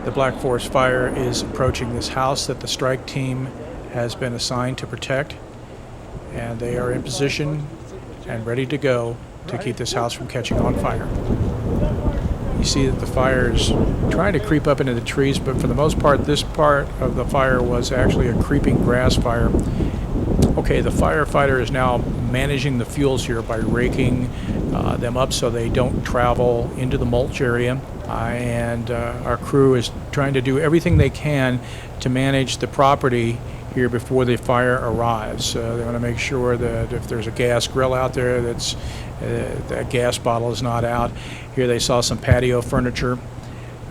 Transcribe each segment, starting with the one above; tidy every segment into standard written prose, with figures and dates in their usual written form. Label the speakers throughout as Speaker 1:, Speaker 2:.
Speaker 1: The Black Forest Fire is approaching this house that the strike team has been assigned to protect, and they are in position and ready to go to keep this house from catching on fire. You see that the fire is trying to creep up into the trees, but for the most part, this part of the fire was actually a creeping grass fire. Okay, the firefighter is now managing the fuels here by raking them up so they don't travel into the mulch area. And our crew is trying to do everything they can to manage the property here before the fire arrives. They want to make sure that if there's a gas grill out there, that gas bottle is not out. Here they saw some patio furniture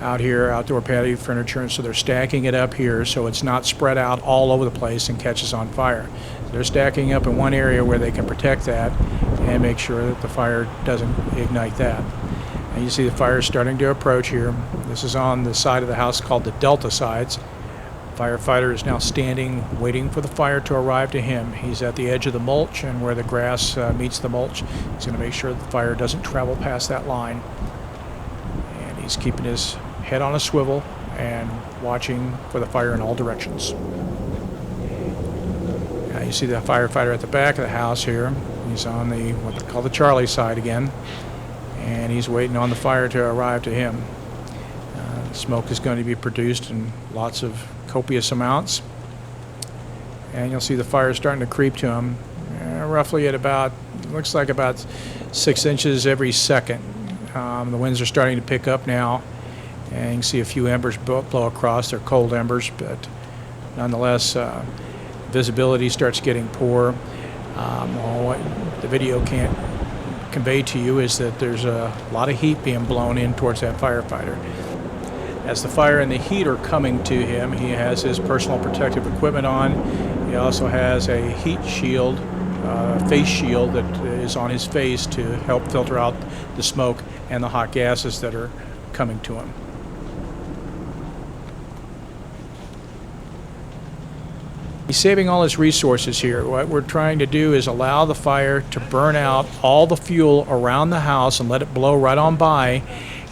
Speaker 1: out here, outdoor patio furniture, and so they're stacking it up here so it's not spread out all over the place and catches on fire. So they're stacking up in one area where they can protect that and make sure that the fire doesn't ignite that. And you see the fire starting to approach here. This is on the side of the house called the Delta sides. Firefighter is now standing, waiting for the fire to arrive to him. He's at the edge of the mulch, and where the grass meets the mulch, he's going to make sure the fire doesn't travel past that line. And he's keeping his head on a swivel and watching for the fire in all directions. Now you see the firefighter at the back of the house here. He's on the what they call the Charlie side again, and he's waiting on the fire to arrive to him. Smoke is going to be produced in lots of copious amounts, and you'll see the fire starting to creep to him, roughly at about, looks like about 6 inches every second. The winds are starting to pick up now, and you can see a few embers blow across. They're cold embers, but nonetheless, visibility starts getting poor. What the video can't convey to you is that there's a lot of heat being blown in towards that firefighter. As the fire and the heat are coming to him, he has his personal protective equipment on. He also has a heat shield, face shield that is on his face to help filter out the smoke and the hot gases that are coming to him. He's saving all his resources here. What we're trying to do is allow the fire to burn out all the fuel around the house and let it blow right on by,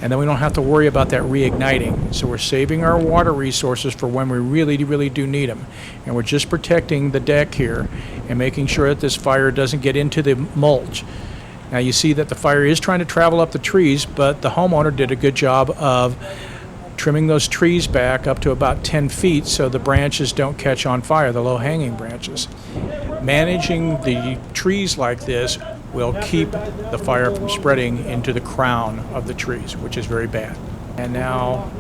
Speaker 1: and then we don't have to worry about that reigniting. So we're saving our water resources for when we really do need them. And we're just protecting the deck here and making sure that this fire doesn't get into the mulch. Now you see that the fire is trying to travel up the trees, but the homeowner did a good job of trimming those trees back up to about 10 feet so the branches don't catch on fire, the low-hanging branches. Managing the trees like this will keep the fire from spreading into the crown of the trees, which is very bad. And now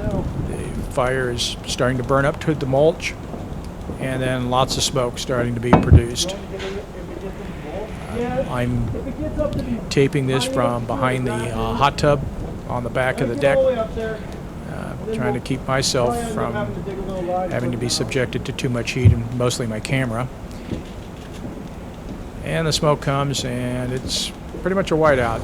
Speaker 1: the fire is starting to burn up to the mulch, and then lots of smoke starting to be produced. I'm taping this from behind the hot tub on the back of the deck, trying to keep myself from having to be subjected to too much heat, and mostly my camera. And the smoke comes, and it's pretty much a whiteout.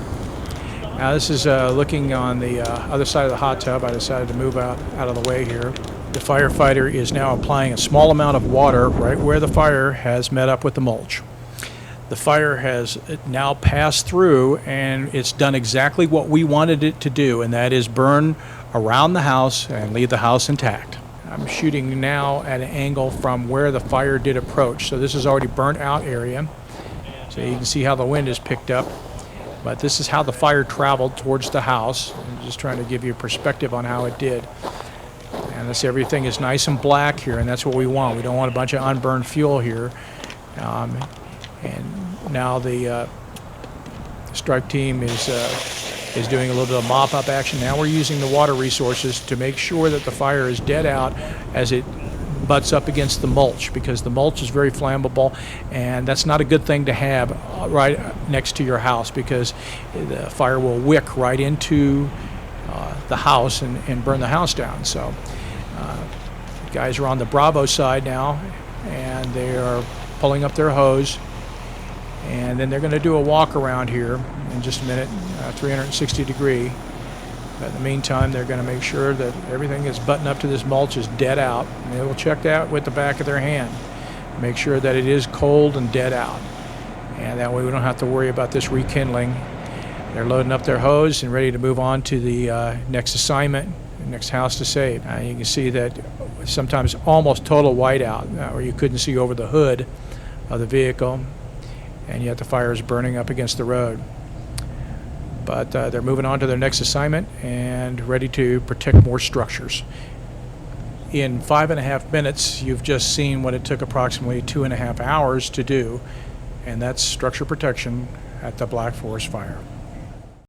Speaker 1: Now this is looking on the other side of the hot tub. I decided to move out of the way here. The firefighter is now applying a small amount of water right where the fire has met up with the mulch. The fire has now passed through, and it's done exactly what we wanted it to do, and that is burn around the house and leave the house intact. I'm shooting now at an angle from where the fire did approach. So this is already burnt out area. So you can see how the wind is picked up, but this is how the fire traveled towards the house. I'm just trying to give you a perspective on how it did. And this, everything is nice and black here, and that's what we want. We don't want a bunch of unburned fuel here. And now the strike team is doing a little bit of mop-up action. Now we're using the water resources to make sure that the fire is dead out as it butts up against the mulch, because the mulch is very flammable, and that's not a good thing to have right next to your house, because the fire will wick right into the house and burn the house down. So the guys are on the Bravo side now, and they are pulling up their hose, and then they're going to do a walk around here in just a minute, 360 degree. But in the meantime, they're going to make sure that everything that's buttoned up to this mulch is dead out. And they will check that with the back of their hand. Make sure that it is cold and dead out. And that way we don't have to worry about this rekindling. They're loading up their hose and ready to move on to the next assignment. And next house to save. You can see that sometimes almost total whiteout, where you couldn't see over the hood of the vehicle, and yet the fire is burning up against the road. But they're moving on to their next assignment and ready to protect more structures. In 5.5 minutes, you've just seen what it took approximately 2.5 hours to do, and that's structure protection at the Black Forest Fire.